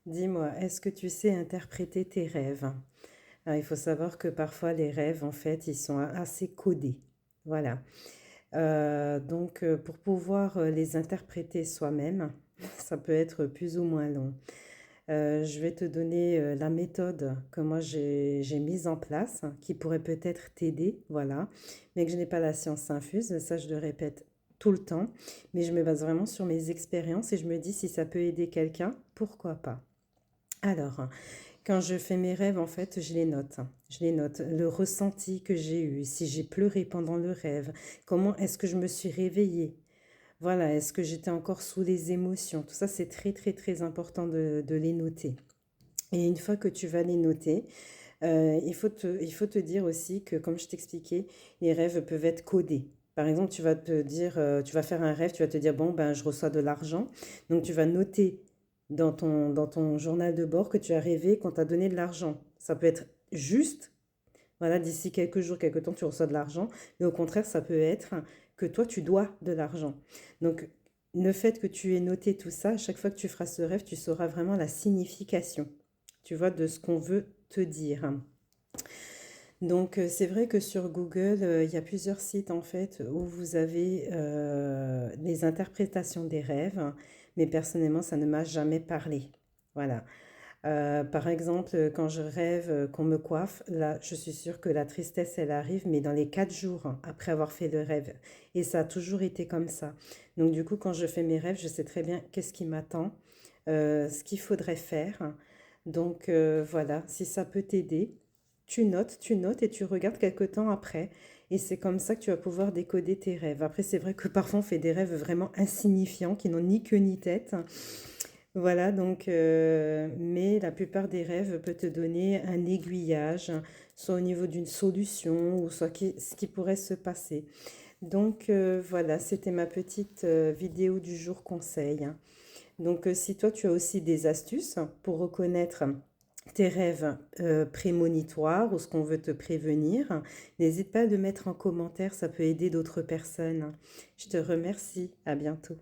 Dis-moi, est-ce que tu sais interpréter tes rêves? Alors, il faut savoir que parfois les rêves, en fait, ils sont assez codés. Voilà. Donc, pour pouvoir les interpréter soi-même, ça peut être plus ou moins long. Je vais te donner la méthode que moi j'ai mise en place, qui pourrait peut-être t'aider, voilà, mais que je n'ai pas la science infuse, ça je le répète tout le temps, mais je me base vraiment sur mes expériences et je me dis si ça peut aider quelqu'un, pourquoi pas. Alors, quand je fais mes rêves, en fait, je les note. Je les note. Le ressenti que j'ai eu, si j'ai pleuré pendant le rêve, comment est-ce que je me suis réveillée? Voilà, est-ce que j'étais encore sous les émotions? Tout ça, c'est très, très, très important de les noter. Et une fois que tu vas les noter, il faut te dire aussi que, comme je t'expliquais, les rêves peuvent être codés. Par exemple, tu vas te dire, tu vas faire un rêve, tu vas te dire, bon, ben, je reçois de l'argent. Donc, tu vas noter dans ton journal de bord que tu as rêvé qu'on t'a donné de l'argent. Ça peut être juste, voilà, d'ici quelques jours, quelques temps, tu reçois de l'argent. Mais au contraire, ça peut être que toi, tu dois de l'argent. Donc, le fait que tu aies noté tout ça, à chaque fois que tu feras ce rêve, tu sauras vraiment la signification, tu vois, de ce qu'on veut te dire. Donc, c'est vrai que sur Google, il y a plusieurs sites en fait où vous avez les interprétations des rêves, mais personnellement, ça ne m'a jamais parlé. Voilà. Par exemple, quand je rêve qu'on me coiffe, là, je suis sûre que la tristesse, elle arrive, mais dans les 4 jours après avoir fait le rêve. Et ça a toujours été comme ça. Donc, du coup, quand je fais mes rêves, je sais très bien qu'est-ce qui m'attend, ce qu'il faudrait faire. Donc, voilà, si ça peut t'aider, tu notes et tu regardes quelque temps après. Et c'est comme ça que tu vas pouvoir décoder tes rêves. Après, c'est vrai que parfois, on fait des rêves vraiment insignifiants qui n'ont ni queue ni tête. Voilà, donc, mais la plupart des rêves peuvent te donner un aiguillage, soit au niveau d'une solution, ou soit ce qui pourrait se passer. Donc, voilà, c'était ma petite vidéo du jour conseil. Donc, si toi, tu as aussi des astuces pour reconnaître tes rêves prémonitoires ou ce qu'on veut te prévenir, n'hésite pas à le mettre en commentaire, ça peut aider d'autres personnes. Je te remercie, à bientôt.